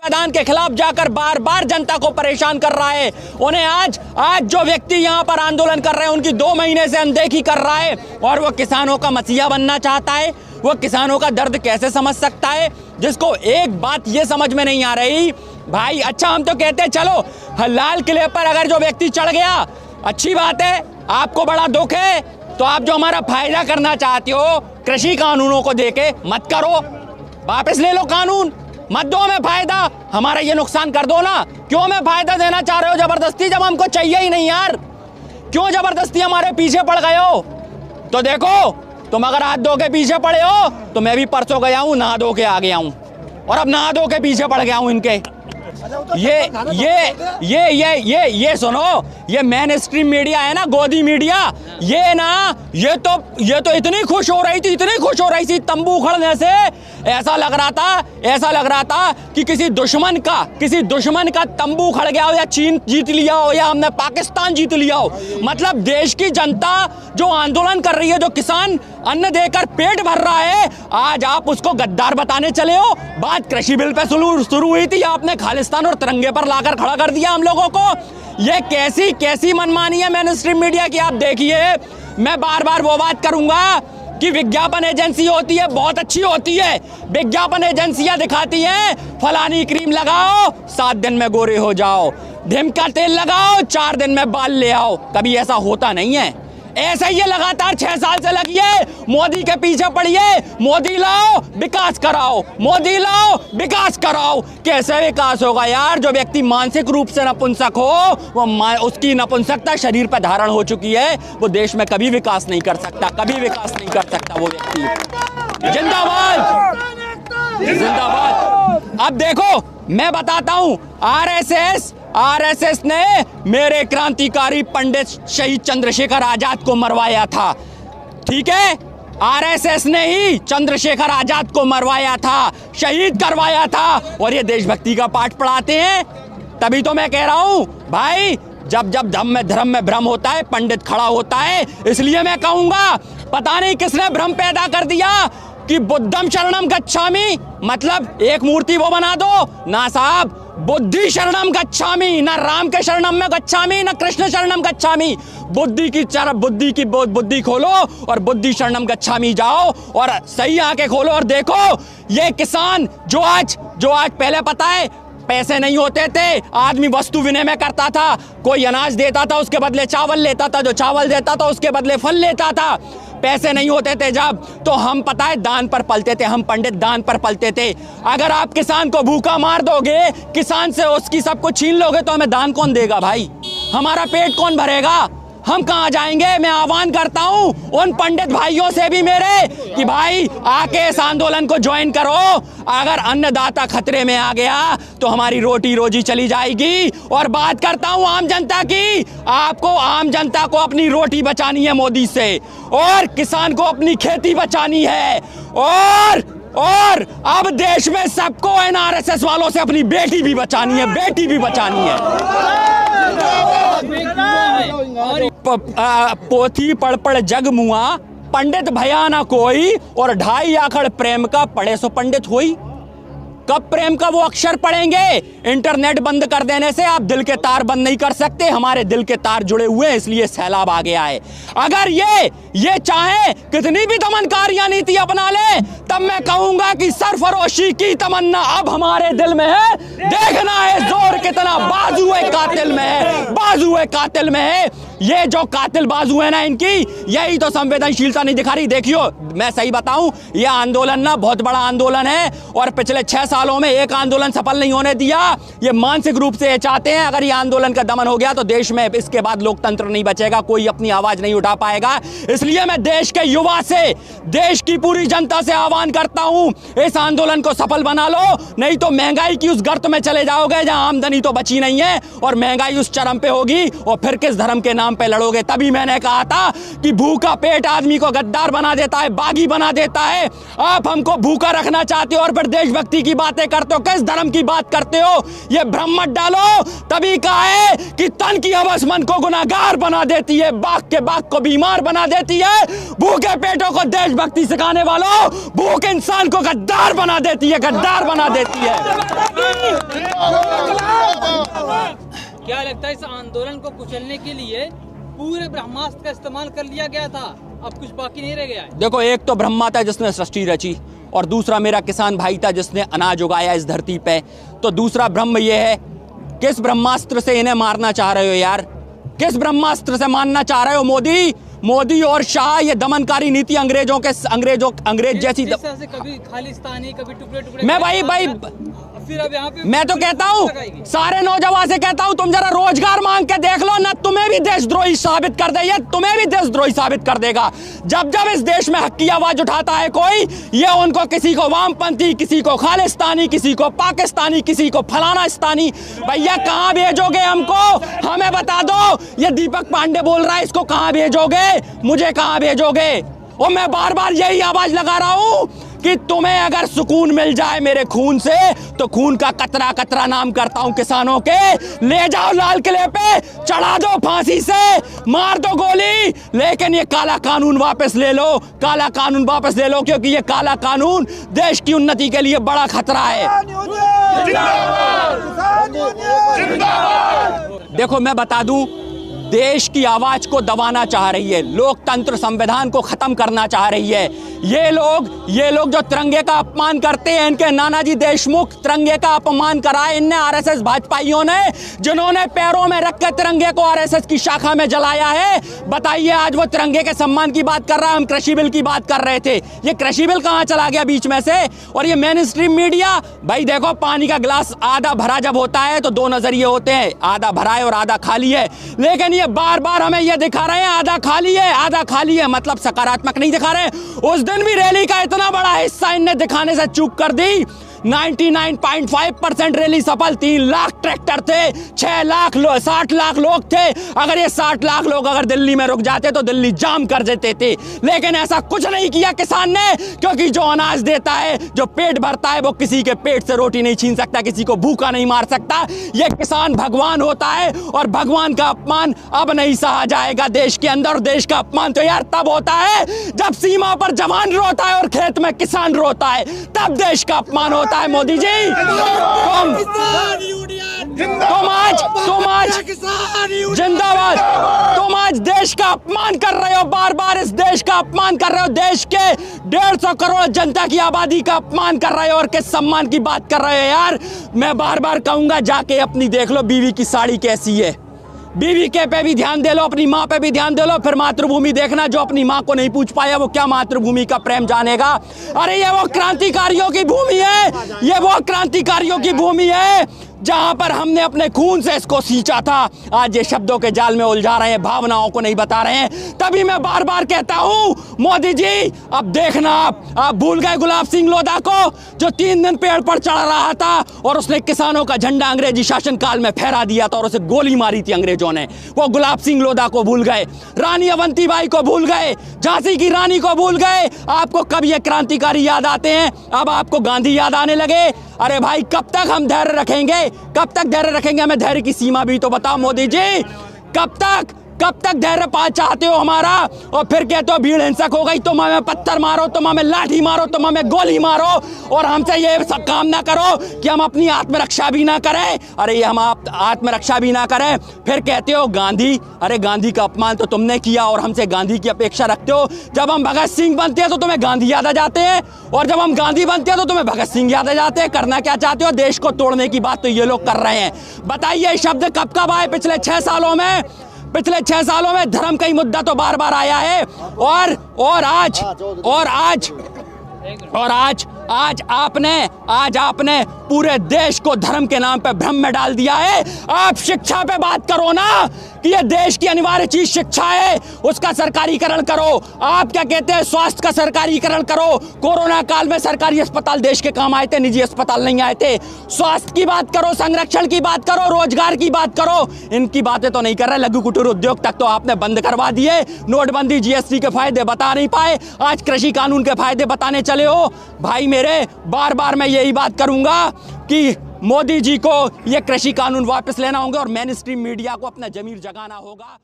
मैदान के खिलाफ जाकर बार बार जनता को परेशान कर रहा है। उन्हें आज जो व्यक्ति यहाँ पर आंदोलन कर रहे हैं उनकी 2 महीने से अनदेखी कर रहा है और वो किसानों का मसीहा बनना चाहता है। वो किसानों का दर्द कैसे समझ सकता है, जिसको एक बात ये समझ में नहीं आ रही भाई। अच्छा, हम तो कहते हैं चलो लाल किले पर अगर जो व्यक्ति चढ़ गया अच्छी बात है, आपको बड़ा दुख है तो आप जो हमारा फायदा करना चाहते हो कृषि कानूनों को देके मत करो, वापस ले लो कानून, मत दो हमें फायदा, हमारा ये नुकसान कर दो ना। क्यों हमें फायदा देना चाह रहे हो जबरदस्ती, जब हमको चाहिए ही नहीं यार? क्यों जबरदस्ती हमारे पीछे पड़ गए हो? तो देखो, तुम अगर हाथ धो के पीछे पड़े हो तो मैं भी परसों गया हूँ, नहा धो के आ गया हूँ और अब नहा धो के पीछे पड़ गया हूँ इनके। ये सुनो, ये मेन स्ट्रीम मीडिया है ना, गोदी मीडिया, ये तो इतनी खुश हो रही थी तंबू उखड़ने से। ऐसा लग रहा था कि किसी दुश्मन का तंबू उखड़ गया हो, या चीन जीत लिया हो, या हमने पाकिस्तान जीत लिया हो। मतलब देश की जनता जो आंदोलन कर रही है, जो किसान अन्न देकर पेट भर रहा है, आज आप उसको गद्दार बताने चले हो। बात कृषि बिल पे शुरू हुई थी, आपने खालिस्तान और तिरंगे पर लाकर खड़ा कर दिया हम लोगों को। ये कैसी मनमानी है मेन स्ट्रीम मीडिया की। आप देखिए, मैं बार बार वो बात करूंगा कि विज्ञापन एजेंसी होती है, बहुत अच्छी होती है। विज्ञापन एजेंसियां दिखाती हैं फलानी क्रीम लगाओ 7 दिन में गोरे हो जाओ, ढिम का तेल लगाओ 4 दिन में बाल ले आओ। कभी ऐसा होता नहीं है। ऐसा ही लगातार 6 साल से लगिए, मोदी के पीछे पड़िए, मोदी लाओ विकास कराओ, मोदी लाओ विकास कराओ। कैसे विकास होगा यार? जो व्यक्ति मानसिक रूप से नपुंसक हो, वो उसकी नपुंसकता शरीर पर धारण हो चुकी है, वो देश में कभी विकास नहीं कर सकता, कभी विकास नहीं कर सकता वो व्यक्ति। जिंदाबाद जिंदाबाद। अब देखो, मैं बताता हूं, आरएसएस ने मेरे क्रांतिकारी पंडित शहीद चंद्रशेखर आजाद को मरवाया था, ठीक है? आरएसएस ने ही चंद्रशेखर आजाद को मरवाया था, शहीद करवाया था, और ये देशभक्ति का पाठ पढ़ाते हैं। तभी तो मैं कह रहा हूं भाई, जब धर्म में भ्रम होता है, पंडित खड़ा होता है। इसलिए मैं कहूंगा, पता नहीं किसने भ्रम पैदा कर दिया कि बुद्धम शरणम गच्छामि, मतलब एक मूर्ति वो बना दो ना साहब, बुद्धि शरणम गच्छामि, ना राम के शरणम में गच्छामि, ना कृष्ण शरणम गच्छामि। बुद्धि खोलो और बुद्धि शरणम गच्छामि जाओ और सही आंखें खोलो और देखो, ये किसान जो आज पहले पता है पैसे नहीं होते थे, आदमी वस्तु विनिमय करता था, कोई अनाज देता था उसके बदले चावल लेता था, जो चावल देता था उसके बदले फल लेता था। पैसे नहीं होते थे जब, तो हम पता है दान पर पलते थे, हम पंडित दान पर पलते थे। अगर आप किसान को भूखा मार दोगे, किसान से उसकी सब कुछ छीन लोगे, तो हमें दान कौन देगा भाई? हमारा पेट कौन भरेगा? हम कहाँ जाएंगे? मैं आह्वान करता हूँ उन पंडित भाइयों से भी मेरे कि भाई आके इस आंदोलन को ज्वाइन करो। अगर अन्नदाता खतरे में आ गया तो हमारी रोटी रोजी चली जाएगी। और बात करता हूँ आम जनता की, आपको आम जनता को अपनी रोटी बचानी है मोदी से, और किसान को अपनी खेती बचानी है, और अब देश में सबको एनआरएसएस वालों से अपनी बेटी भी बचानी है, पोथी पढ़ जग मुआ, पंडित भया ना कोई, और 2.5 आखड़ प्रेम का पढ़े सो पंडित होई। कब प्रेम का वो अक्षर पढ़ेंगे? इंटरनेट बंद कर देने से आप दिल के तार बंद नहीं कर सकते। हमारे दिल के तार जुड़े हुए हैं, इसलिए सैलाब आ गया है। अगर ये चाहे कितनी भी दमनकारियां नीति अपना ले, तब मैं कहूंगा कि सरफरोशी की तमन्ना अब हमारे दिल में है। देखना है जोर कितना बाजुए कातिल में है। ये जो कातिल बाजू है ना इनकी, यही तो संवेदनशीलता नहीं दिखा रही। देखियो, मैं सही बताऊं, ये आंदोलन ना बहुत बड़ा आंदोलन है, और पिछले 6 सालों में एक आंदोलन सफल नहीं होने दिया। ये मानसिक रूप से चाहते हैं, अगर ये आंदोलन का दमन हो गया तो देश में इसके बाद लोकतंत्र नहीं बचेगा, कोई अपनी आवाज नहीं उठा पाएगा। इसलिए मैं देश के युवा से, देश की पूरी जनता से आह्वान करता हूं, इस आंदोलन को सफल बना लो, नहीं तो महंगाई की उस गर्त में चले जाओगे जहां आमदनी तो बची नहीं है, और महंगाई उस चरम पे होगी, और फिर किस धर्म के नाम पे लड़ोगे? तभी मैंने कहा था कि भूखा पेट आदमी को गद्दार बना देता है, बागी बना देता है। आप हमको भूखा रखना चाहते हो और फिर देशभक्ति की बातें करते हो, किस धर्म की बात करते हो? ये भ्रम मत डालो। तभी कहा है कि तन की हवस मन को गुनाहगार बना देती है, बाग को बीमार बना देती है। भूखे पेटों को देशभक्ति सिखाने वालों, भूख इंसान को गद्दार बना देती है। क्या लगता है इस आंदोलन को कुचलने के लिए पूरे ब्रह्मास्त्र का इस्तेमाल कर लिया गया था, अब कुछ बाकी नहीं रह गया है? देखो, एक तो ब्रह्मा था जिसने सृष्टि रची, और दूसरा मेरा किसान भाई था जिसने अनाज उगाया इस धरती पे। तो दूसरा ब्रह्म ये है, किस ब्रह्मास्त्र से इन्हें मारना चाह रहे हो यार? किस ब्रह्मास्त्र से मारना चाह रहे हो? मोदी और शाह, ये दमनकारी नीति अंग्रेज जैसी से कभी खालिस्तानी, कभी टुकड़े टुकड़े। मैं भाई फिर अब यहाँ पे मैं तो कहता हूँ, सारे नौजवान से कहता हूँ, तुम जरा रोजगार मांग के देख लो ना, तुम्हें भी देशद्रोही साबित कर दे, ये तुम्हें भी देशद्रोही साबित कर देगा। जब जब इस देश में हक की आवाज उठाता है कोई, ये उनको किसी को वामपंथी, किसी को खालिस्तानी, किसी को पाकिस्तानी, किसी को फलानास्तानी। भैया कहाँ भेजोगे हमको? हमें बता दो। ये दीपक पांडे बोल रहा है, इसको कहाँ भेजोगे? मुझे कहाँ भेजोगे? और मैं बार बार यही आवाज लगा रहा हूं कि तुम्हें अगर सुकून मिल जाए मेरे खून से, तो खून का कतरा कतरा नाम करता हूं किसानों के, ले जाओ लाल किले पे, चढ़ा दो फांसी से, मार दो गोली, लेकिन ये काला कानून वापस ले लो, काला कानून वापस ले लो, क्योंकि ये काला कानून देश की उन्नति के लिए बड़ा खतरा है। देखो, मैं बता दूं, देश की आवाज को दबाना चाह रही है, लोकतंत्र संविधान को खत्म करना चाह रही है ये लोग जो तिरंगे का अपमान करते हैं। इनके नानाजी देशमुख तिरंगे का अपमान करा है इनने, आरएसएस भाजपाइयों ने, जिन्होंने पैरों में रख के तिरंगे को आरएसएस की शाखा में जलाया है। बताइए, आज वो तिरंगे के सम्मान की बात कर रहा है, हम कृषि बिल की बात कर रहे थे, ये कृषि बिल कहाँ चला गया बीच में से? और ये मेन स्ट्रीम मीडिया, भाई देखो, पानी का गिलास आधा भरा जब होता है तो दो नजरिए होते हैं, आधा भरा है और आधा खाली है, लेकिन ये बार बार हमें ये दिखा रहे हैं आधा खाली है, आधा खाली है, मतलब सकारात्मक नहीं दिखा रहे। उस दिन भी रैली का इतना बड़ा हिस्सा इनने दिखाने से चूक कर दी। 99.5% रैली सफल, 3 लाख ट्रैक्टर थे, 60 लाख लोग थे। अगर ये 60 लाख लोग अगर दिल्ली में रुक जाते तो दिल्ली जाम कर देते थे, लेकिन ऐसा कुछ नहीं किया किसान ने, क्योंकि जो अनाज देता है, जो पेट भरता है, वो किसी के पेट से रोटी नहीं छीन सकता, किसी को भूखा नहीं मार सकता। ये किसान भगवान होता है, और भगवान का अपमान अब नहीं सहा जाएगा देश के अंदर। देश का अपमान तो यार तब होता है जब सीमा पर जवान रोता है और खेत में किसान रोता है, तब देश का अपमान होता है। मोदी जी, तुम आज जिंदाबाद, तुम आज देश का अपमान कर रहे हो, बार बार इस देश का अपमान कर रहे हो, देश के 150 करोड़ जनता की आबादी का अपमान कर रहे हो, और किस सम्मान की बात कर रहे हो यार? मैं बार बार कहूंगा, जाके अपनी देख लो बीवी की साड़ी कैसी है, बीवी के पे भी ध्यान दे लो, अपनी माँ पे भी ध्यान दे लो, फिर मातृभूमि देखना। जो अपनी माँ को नहीं पूछ पाया वो क्या मातृभूमि का प्रेम जानेगा? अरे ये वो क्रांतिकारियों की भूमि है, ये वो क्रांतिकारियों की भूमि है जहां पर हमने अपने खून से इसको सींचा था। आज ये शब्दों के जाल में उलझा रहे हैं, भावनाओं को नहीं बता रहे हैं। तभी मैं बार बार कहता हूं, मोदी जी अब देखना, आप भूल गए गुलाब सिंह लोधा को, जो 3 दिन पेड़ पर चढ़ रहा था और उसने किसानों का झंडा अंग्रेजी शासनकाल में फहरा दिया था और उसे गोली मारी थी अंग्रेजों ने। वो गुलाब सिंह लोधा को भूल गए, रानी अवंतीबाई को भूल गए, झांसी की रानी को भूल गए। आपको कब ये क्रांतिकारी याद आते हैं? अब आपको गांधी याद आने लगे। अरे भाई, कब तक हम धैर्य रखेंगे? कब तक धैर्य रखेंगे? हमें धैर्य की सीमा भी तो बताओ मोदी जी। कब तक धैर्य पा चाहते हो हमारा? और फिर कहते हो भीड़ हिंसक हो गई, तुम हमें पत्थर मारो, तुम हमें लाठी मारो, तुम हमें गोली मारो, और हमसे ये सब काम ना करो कि हम अपनी आत्मरक्षा भी ना करें। अरे ये हम आत्मरक्षा भी ना करें, फिर कहते हो गांधी। अरे गांधी का अपमान तो तुमने किया और हमसे गांधी की अपेक्षा रखते हो। जब हम भगत सिंह बनते हैं तो तुम्हें गांधी याद आ जाते हैं, और जब हम गांधी बनते हैं तो तुम्हें भगत सिंह याद आ जाते हैं। करना क्या चाहते हो? देश को तोड़ने की बात तो ये लोग कर रहे हैं। बताइए, शब्द कब आए पिछले 6 सालों में? पिछले 6 सालों में धर्म का ही मुद्दा तो बार बार आया है, और आज आपने पूरे देश को धर्म के नाम पे भ्रम में डाल दिया है। आप शिक्षा पे बात करो ना, कि ये देश की अनिवार्य चीज शिक्षा है, उसका सरकारीकरण करो। आप क्या कहते हैं? स्वास्थ्य का सरकारीकरण करो। कोरोना काल में सरकारी अस्पताल देश के काम आए थे, निजी अस्पताल नहीं आए थे। स्वास्थ्य की बात करो, संरक्षण की बात करो, रोजगार की बात करो। इनकी बातें तो नहीं कर रहे। लघु कुटीर उद्योग तक तो आपने बंद करवा दिए। नोटबंदी, जीएसटी के फायदे बता नहीं पाए, आज कृषि कानून के फायदे बताने चले हो। भाई मेरे, बार बार मैं यही बात करूंगा कि मोदी जी को ये कृषि कानून वापस लेना होगा और मेन स्ट्रीम मीडिया को अपना जमीर जगाना होगा।